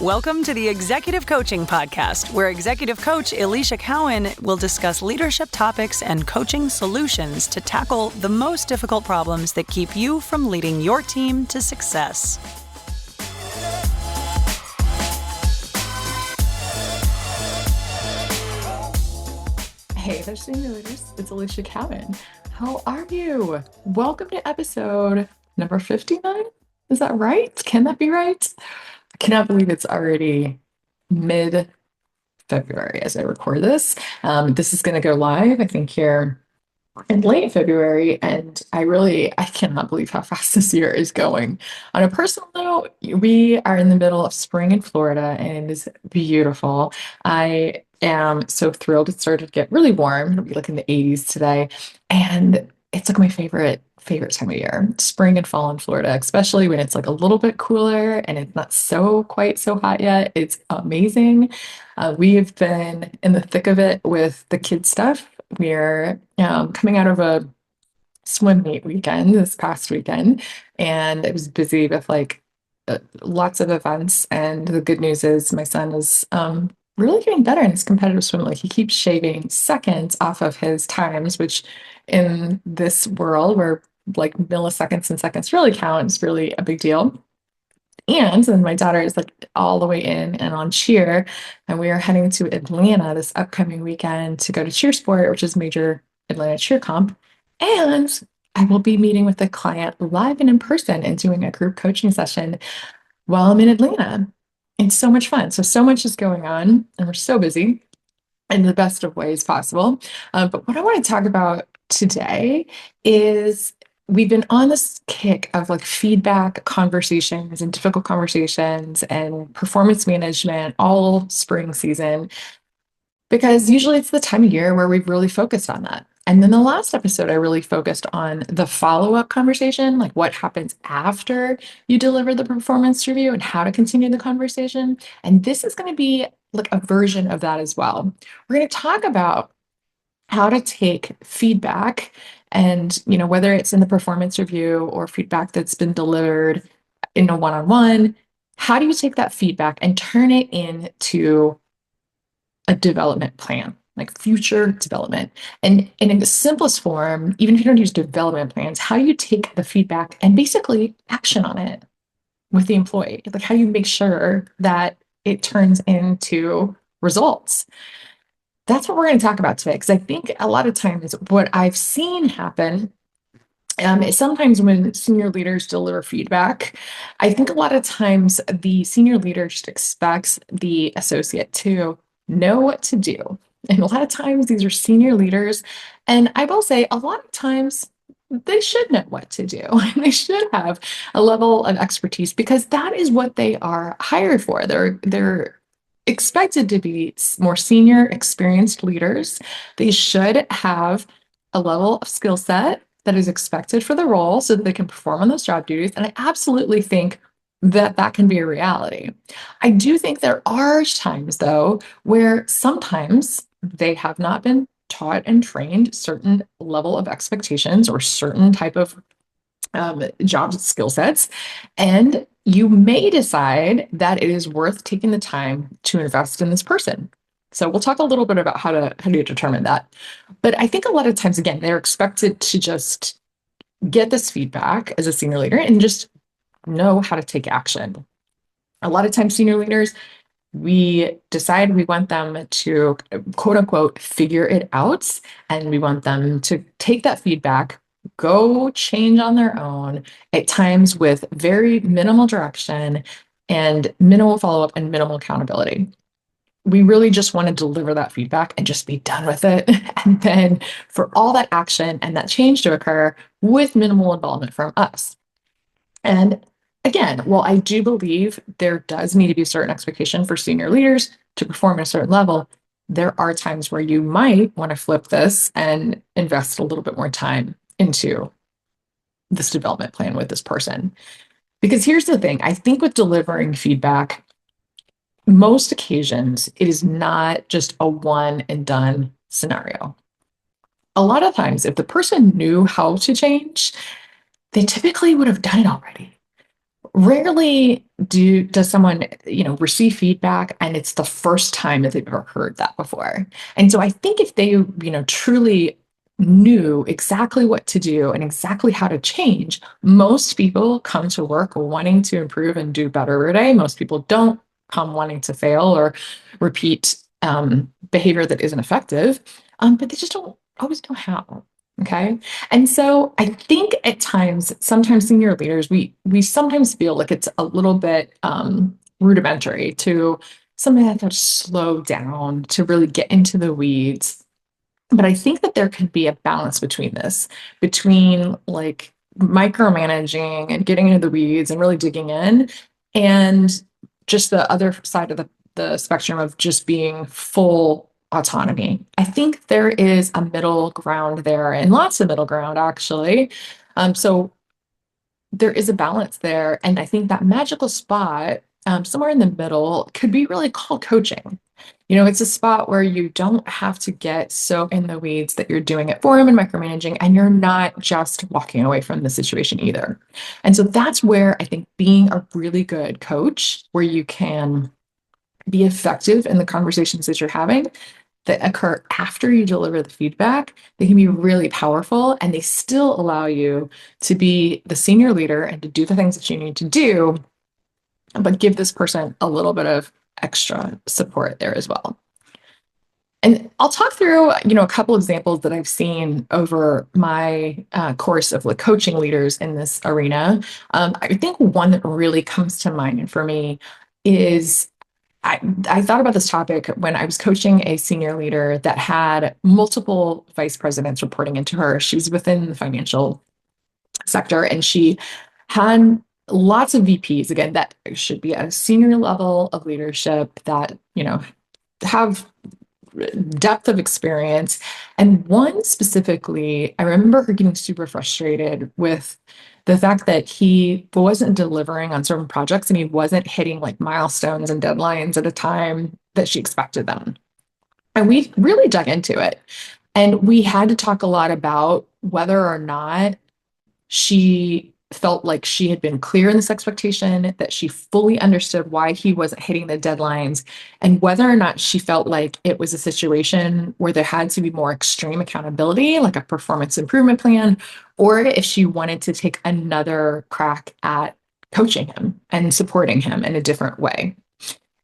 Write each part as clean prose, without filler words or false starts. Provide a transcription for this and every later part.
Welcome to the Executive Coaching Podcast, where Executive Coach Alicia Cowan will discuss leadership topics and coaching solutions to tackle the most difficult problems that keep you from leading your team to success. Hey there, senior leaders. It's Alicia Cowan. How are you? Welcome to episode number 59. Is that right? Can that be right? I cannot believe it's already mid-February as I record this. This is going to go live, I think, here in late February, and I cannot believe how fast this year is going. On a personal note, we are in the middle of spring in Florida, and it is beautiful. I am so thrilled. It started to get really warm. It'll be like in the 80s today, and it's like my favorite time of year, spring and fall in Florida, especially when it's like a little bit cooler and it's not so quite so hot yet. It's amazing. We have been in the thick of it with the kid stuff. We're coming out of a swim meet weekend this past weekend, and it was busy with lots of events. And the good news is my son is really getting better in his competitive swim. Like, he keeps shaving seconds off of his times, which in this world where like milliseconds and seconds really count, is really a big deal. And then my daughter is like all the way in and on cheer. And we are heading to Atlanta this upcoming weekend to go to Cheer Sport, which is major Atlanta cheer comp. And I will be meeting with the client live and in person and doing a group coaching session while I'm in Atlanta. It's so much fun. So much is going on, and we're so busy in the best of ways possible. But what I want to talk about today is we've been on this kick of like feedback conversations and difficult conversations and performance management all spring season, because usually it's the time of year where we've really focused on that. And then the last episode, I really focused on the follow-up conversation, like what happens after you deliver the performance review and how to continue the conversation. And this is going to be like a version of that as well. We're going to talk about how to take feedback and, whether it's in the performance review or feedback that's been delivered in a one-on-one, how do you take that feedback and turn it into a development plan, like future development? And in the simplest form, even if you don't use development plans, how do you take the feedback and basically action on it with the employee? Like, how do you make sure that it turns into results? That's what we're going to talk about today, because I think a lot of times what I've seen happen is sometimes when senior leaders deliver feedback, I think a lot of times the senior leader just expects the associate to know what to do. And a lot of times these are senior leaders. And I will say a lot of times they should know what to do. And they should have a level of expertise, because that is what they are hired for. They're expected to be more senior, experienced leaders. They should have a level of skill set that is expected for the role so that they can perform on those job duties. And I absolutely think that that can be a reality. I do think there are times, though, where sometimes they have not been taught and trained certain level of expectations or certain type of job skill sets. And you may decide that it is worth taking the time to invest in this person. So we'll talk a little bit about how to determine that. But I think a lot of times, again, they're expected to just get this feedback as a senior leader and just know how to take action. A lot of times, senior leaders, we decide we want them to, quote unquote, figure it out. And we want them to take that feedback, go change on their own, at times with very minimal direction and minimal follow-up and minimal accountability. We really just want to deliver that feedback and just be done with it. And then for all that action and that change to occur with minimal involvement from us. And again, while I do believe there does need to be a certain expectation for senior leaders to perform at a certain level, there are times where you might want to flip this and invest a little bit more time into this development plan with this person. Because here's the thing, I think with delivering feedback, most occasions, it is not just a one and done scenario. A lot of times, if the person knew how to change, they typically would have done it already. Rarely does someone, receive feedback and it's the first time that they've ever heard that before. And so I think if they, truly knew exactly what to do and exactly how to change, most people come to work wanting to improve and do better every day. Most people don't come wanting to fail or repeat behavior that isn't effective, but they just don't always know how. Okay. And so I think at times, sometimes senior leaders, we sometimes feel like it's a little bit rudimentary to something that to slow down, to really get into the weeds. But I think that there can be a balance between this, between like micromanaging and getting into the weeds and really digging in, and just the other side of the spectrum of just being full autonomy. I think there is a middle ground there, and lots of middle ground actually. So there is a balance there. And I think that magical spot, somewhere in the middle, could be really called coaching. It's a spot where you don't have to get so in the weeds that you're doing it for him and micromanaging, and you're not just walking away from the situation either. And so that's where I think being a really good coach, where you can be effective in the conversations that you're having that occur after you deliver the feedback, they can be really powerful and they still allow you to be the senior leader and to do the things that you need to do, but give this person a little bit of extra support there as well. And I'll talk through, a couple examples that I've seen over my course of like coaching leaders in this arena. I think one that really comes to mind for me is I thought about this topic when I was coaching a senior leader that had multiple vice presidents reporting into her. She was within the financial sector and she had lots of VPs, again, that should be at a senior level of leadership that, have depth of experience. And one specifically, I remember her getting super frustrated with the fact that he wasn't delivering on certain projects and he wasn't hitting like milestones and deadlines at a time that she expected them. And we really dug into it. And we had to talk a lot about whether or not she felt like she had been clear in this expectation, that she fully understood why he wasn't hitting the deadlines, and whether or not she felt like it was a situation where there had to be more extreme accountability, like a performance improvement plan, or if she wanted to take another crack at coaching him and supporting him in a different way.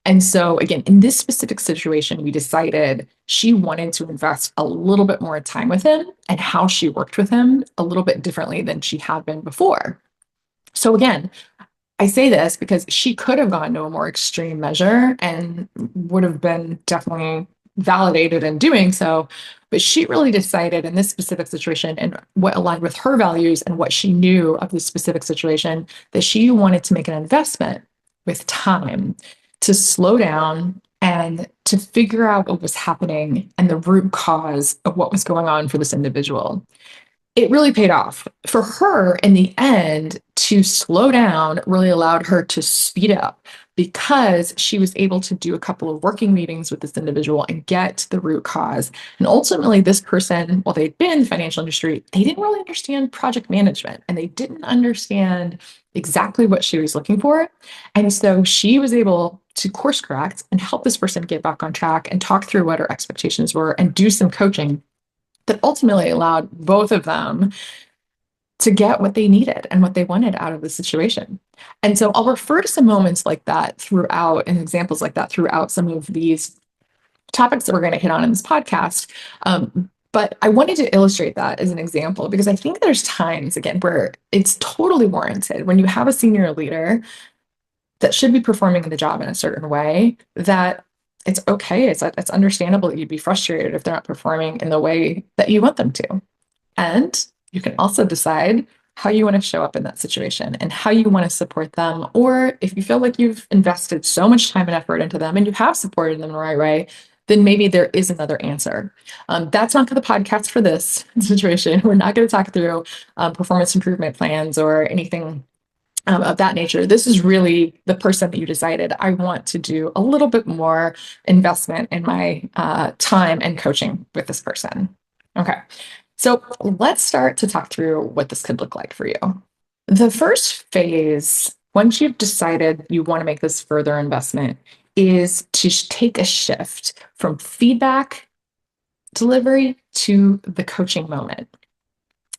And so, again, in this specific situation, we decided she wanted to invest a little bit more time with him and how she worked with him a little bit differently than she had been before. So, again, I say this because she could have gone to a more extreme measure and would have been definitely validated in doing so. But she really decided in this specific situation and what aligned with her values and what she knew of this specific situation that she wanted to make an investment with time to slow down and to figure out what was happening and the root cause of what was going on for this individual. It really paid off for her in the end. To slow down really allowed her to speed up because she was able to do a couple of working meetings with this individual and get to the root cause. And ultimately, this person, while they'd been in the financial industry, they didn't really understand project management and they didn't understand exactly what she was looking for. And so she was able to course correct and help this person get back on track and talk through what her expectations were and do some coaching that ultimately allowed both of them to get what they needed and what they wanted out of the situation. And so I'll refer to some moments like that throughout and examples like that throughout some of these topics that we're going to hit on in this podcast. But I wanted to illustrate that as an example because I think there's times, again, where it's totally warranted when you have a senior leader that should be performing the job in a certain way, that it's okay. It's understandable that you'd be frustrated if they're not performing in the way that you want them to. And you can also decide how you want to show up in that situation and how you want to support them. Or if you feel like you've invested so much time and effort into them and you have supported them the right way, then maybe there is another answer. That's not the podcast for this situation. We're not going to talk through performance improvement plans or anything of that nature. This is really the person that you decided, I want to do a little bit more investment in my time and coaching with this person. Okay, so let's start to talk through what this could look like for you. The first phase once you've decided you want to make this further investment, is to take a shift from feedback delivery to the coaching moment.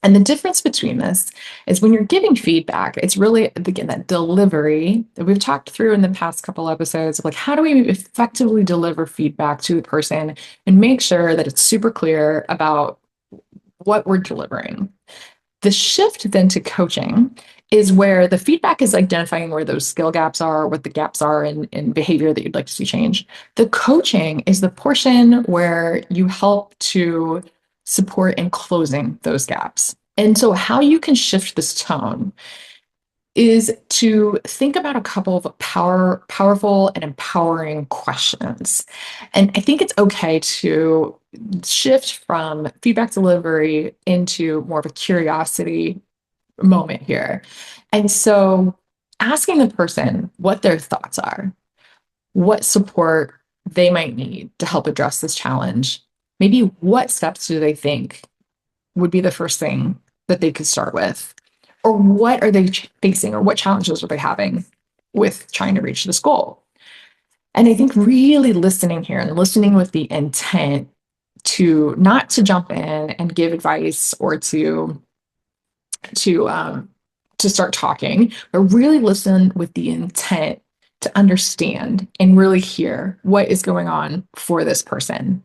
And the difference between this is when you're giving feedback, it's really, again, that delivery that we've talked through in the past couple episodes of like, how do we effectively deliver feedback to the person and make sure that it's super clear about what we're delivering. The shift then to coaching is where the feedback is identifying where those skill gaps are, what the gaps are in behavior that you'd like to see change. The coaching is the portion where you help to support in closing those gaps. And so, how you can shift this tone is to think about a couple of powerful and empowering questions. And I think it's okay to shift from feedback delivery into more of a curiosity moment here. And so asking the person what their thoughts are, what support they might need to help address this challenge, maybe what steps do they think would be the first thing that they could start with? Or what are they facing, or what challenges are they having with trying to reach this goal? And I think really listening here and listening with the intent to not to jump in and give advice or to to start talking, but really listen with the intent to understand and really hear what is going on for this person.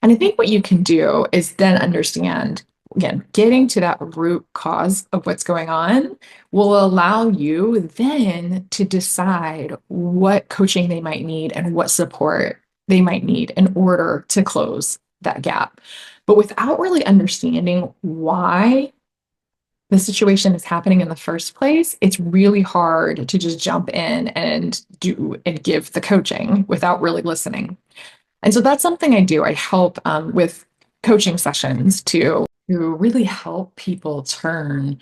And I think what you can do is then understand, again, getting to that root cause of what's going on will allow you then to decide what coaching they might need and what support they might need in order to close that gap. But without really understanding why the situation is happening in the first place, it's really hard to just jump in and do and give the coaching without really listening. And so that's something I do. I help with coaching sessions to really help people turn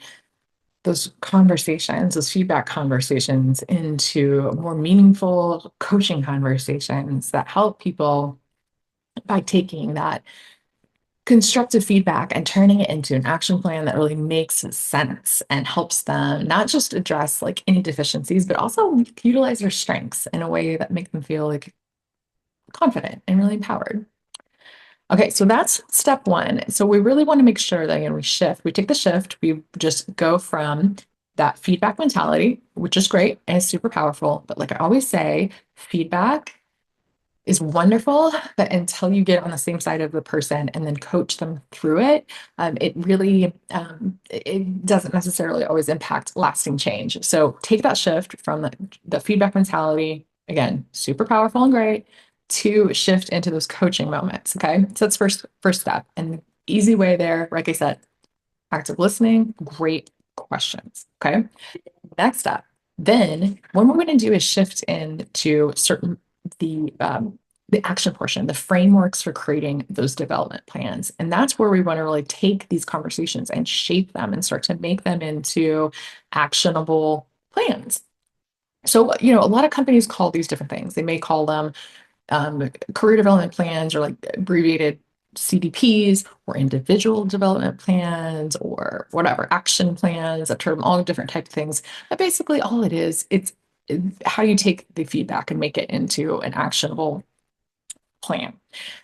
those conversations, those feedback conversations into more meaningful coaching conversations that help people by taking that constructive feedback and turning it into an action plan that really makes sense and helps them not just address like any deficiencies, but also utilize their strengths in a way that make them feel like confident and really empowered. Okay, so that's step one. So we really want to make sure that, again, we take the shift, we just go from that feedback mentality, which is great and is super powerful. But like I always say, feedback is wonderful, but until you get on the same side of the person and then coach them through it, it really it doesn't necessarily always impact lasting change. So take that shift from the feedback mentality, again, super powerful and great, to shift into those coaching moments. Okay, so that's first step, and the easy way there, like I said, active listening, great questions. Okay, next step. Then what we're going to do is shift into certain the action portion, the frameworks for creating those development plans. And that's where we want to really take these conversations and shape them and start to make them into actionable plans. So, a lot of companies call these different things. They may call them career development plans, or like abbreviated CDPs, or individual development plans, or whatever, action plans, a term, all different types of things. But basically, all it is, it's how you take the feedback and make it into an actionable plan.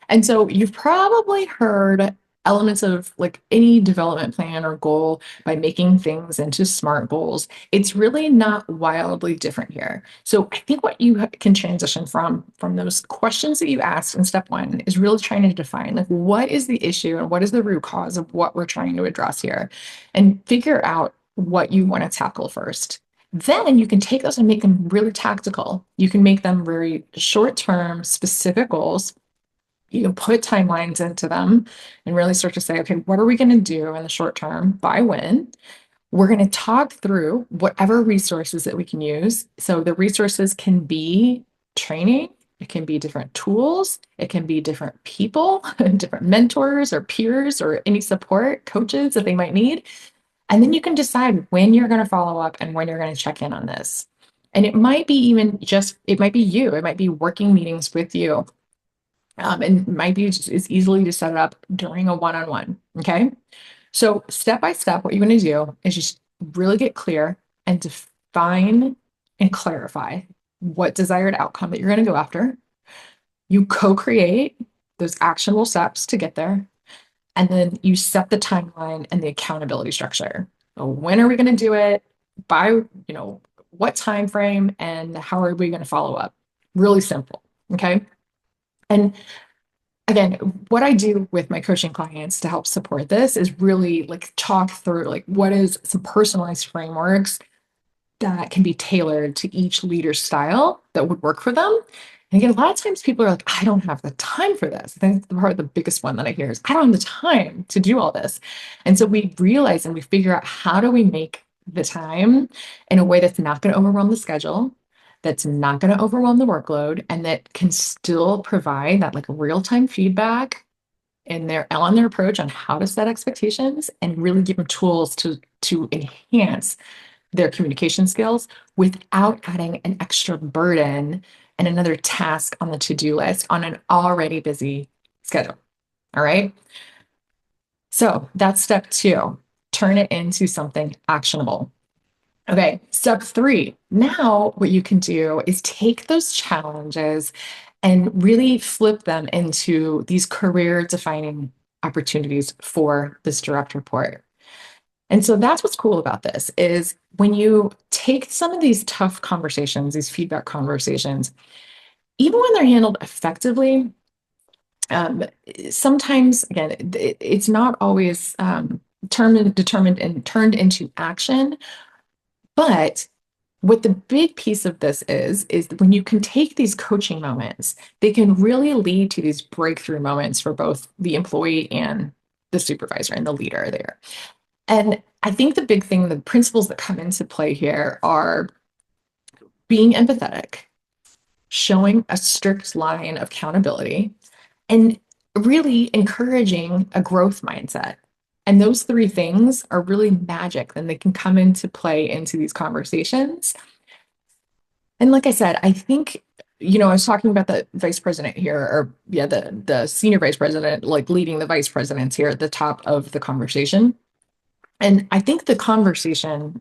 And so you've probably heard elements of like any development plan or goal by making things into SMART goals. It's really not wildly different here. So I think what you can transition from those questions that you asked in step one is really trying to define like what is the issue and what is the root cause of what we're trying to address here, and figure out what you want to tackle first. Then you can take those and make them really tactical. You can make them very short-term, specific goals. You can put timelines into them and really start to say, okay, what are we going to do in the short term? By when? We're going to talk through whatever resources that we can use. So the resources can be training, it can be different tools, it can be different people, different mentors or peers or any support, coaches that they might need. And then you can decide when you're going to follow up and when you're going to check in on this. And it might be it might be you, it might be working meetings with you. And it might be just as easily to set it up during a one-on-one. Okay. So step by step, what you're going to do is just really get clear and define and clarify what desired outcome that you're going to go after. You co-create those actionable steps to get there. And then you set the timeline and the accountability structure. So when are we going to do it? By, what time frame and how are we going to follow up? Really simple. Okay. And again, what I do with my coaching clients to help support this is really like talk through like what is some personalized frameworks that can be tailored to each leader's style that would work for them. And again, a lot of times people are like, I don't have the time for this. I think the biggest one that I hear is, I don't have the time to do all this. And so we realize and we figure out how do we make the time in a way that's not going to overwhelm the schedule, that's not going to overwhelm the workload, and that can still provide that like real-time feedback in their approach on how to set expectations and really give them tools to enhance their communication skills without adding an extra burden and another task on the to-do list on an already busy schedule. All right. So that's step 2. Turn it into something actionable. Okay. Step 3. Now what you can do is take those challenges and really flip them into these career defining opportunities for this direct report. And so that's what's cool about this is when you take some of these tough conversations, these feedback conversations, even when they're handled effectively, um, sometimes, again, it's not always determined and turned into action. But what the big piece of this is when you can take these coaching moments, they can really lead to these breakthrough moments for both the employee and the supervisor and the leader there. And I think the big thing, the principles that come into play here are being empathetic, showing a strict line of accountability, and really encouraging a growth mindset. And those 3 things are really magic, and they can come into play into these conversations. And like I said, I think, I was talking about the vice president here, or yeah, the senior vice president, like leading the vice presidents here at the top of the conversation. And I think the conversation,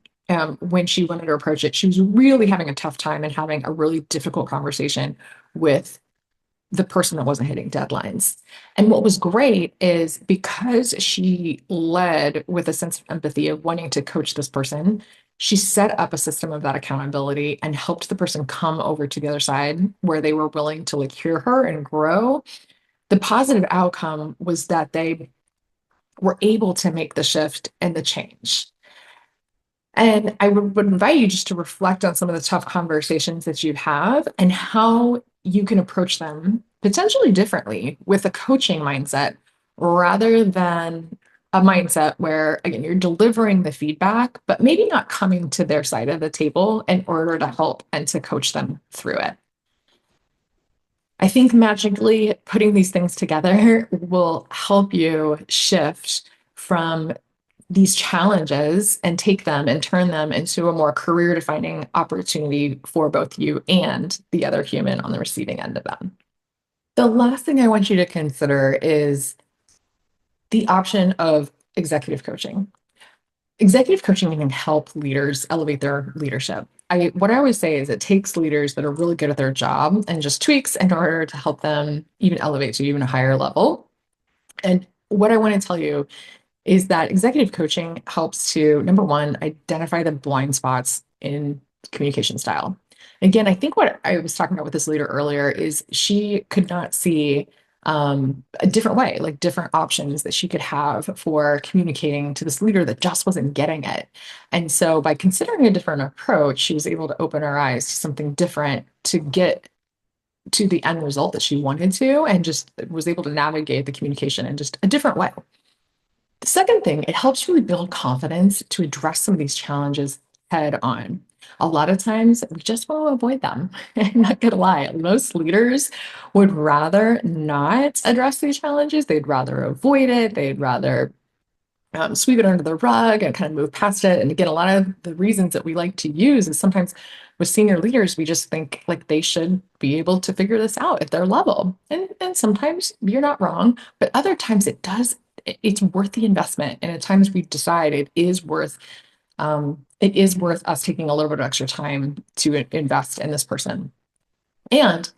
when she wanted to approach it, she was really having a tough time and having a really difficult conversation with the person that wasn't hitting deadlines. And what was great is because she led with a sense of empathy of wanting to coach this person, she set up a system of that accountability and helped the person come over to the other side where they were willing to like hear her and grow. The positive outcome was that they were able to make the shift and the change. And I would invite you just to reflect on some of the tough conversations that you have and how you can approach them potentially differently with a coaching mindset rather than a mindset where, again, you're delivering the feedback, but maybe not coming to their side of the table in order to help and to coach them through it. I think magically putting these things together will help you shift from these challenges and take them and turn them into a more career defining opportunity for both you and the other human on the receiving end of them. The last thing I want you to consider is the option of executive coaching. Executive coaching can help leaders elevate their leadership. What I always say is it takes leaders that are really good at their job and just tweaks in order to help them even elevate to even a higher level. And what I want to tell you is that executive coaching helps to, number one, identify the blind spots in communication style. Again, I think what I was talking about with this leader earlier is she could not see a different way, like different options that she could have for communicating to this leader that just wasn't getting it. And so by considering a different approach, she was able to open her eyes to something different to get to the end result that she wanted to, and just was able to navigate the communication in just a different way. The second thing, it helps really build confidence to address some of these challenges head on. A lot of times we just want to avoid them. I'm not going to lie. Most leaders would rather not address these challenges. They'd rather avoid it. They'd rather sweep it under the rug and kind of move past it. And again, a lot of the reasons that we like to use is sometimes with senior leaders, we just think like they should be able to figure this out at their level. And sometimes you're not wrong, but other times it's worth the investment. And at times we decide it is worth it is worth us taking a little bit of extra time to invest in this person. And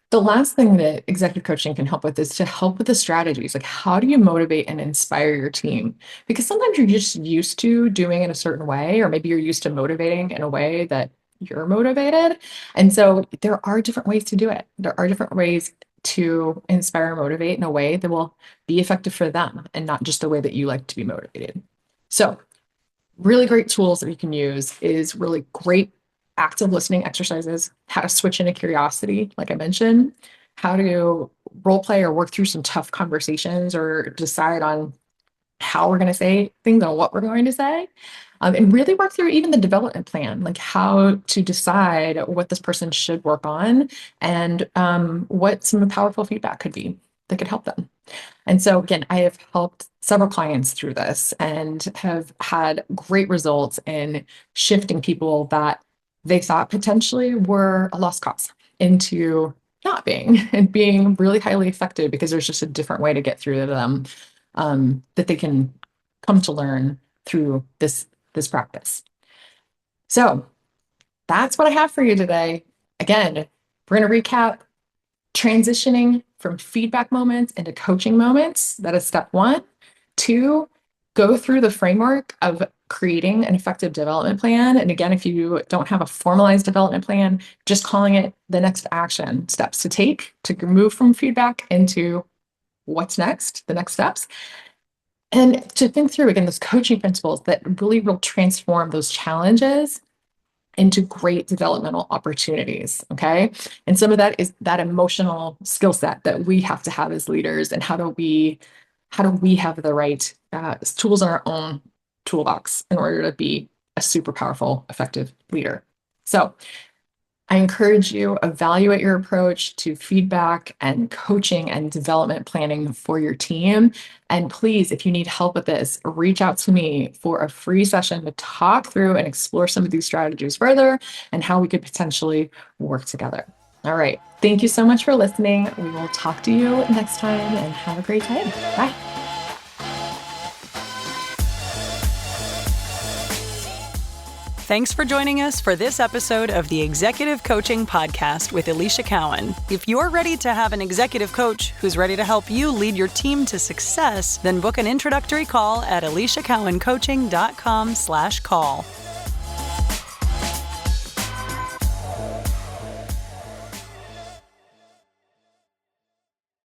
the last thing that executive coaching can help with is to help with the strategies. Like, how do you motivate and inspire your team? Because sometimes you're just used to doing it a certain way, or maybe you're used to motivating in a way that you're motivated. And so there are different ways to do it. There are different ways to inspire and motivate in a way that will be effective for them and not just the way that you like to be motivated. So really great tools that you can use is really great active listening exercises, how to switch into curiosity, like I mentioned, how to role play or work through some tough conversations or decide on how we're going to say things or what we're going to say. And really work through even the development plan, like how to decide what this person should work on and what some powerful feedback could be that could help them. And so again, I have helped several clients through this and have had great results in shifting people that they thought potentially were a lost cause into not being and being really highly effective because there's just a different way to get through to them that they can come to learn through this practice. So that's what I have for you today. Again, we're going to recap transitioning from feedback moments into coaching moments. That is step one. Two, go through the framework of creating an effective development plan. And again, if you don't have a formalized development plan, just calling it the next action steps to take to move from feedback into what's next, the next steps. And to think through, again, those coaching principles that really will transform those challenges into great developmental opportunities. Okay. And some of that is that emotional skill set that we have to have as leaders. And how do we have the right tools in our own toolbox in order to be a super powerful, effective leader? So I encourage you, evaluate your approach to feedback and coaching and development planning for your team. And please, if you need help with this, reach out to me for a free session to talk through and explore some of these strategies further and how we could potentially work together. All right. Thank you so much for listening. We will talk to you next time and have a great day. Bye. Thanks for joining us for this episode of the Executive Coaching Podcast with Alicia Cowan. If you're ready to have an executive coach who's ready to help you lead your team to success, then book an introductory call at aliciacowancoaching.com/call.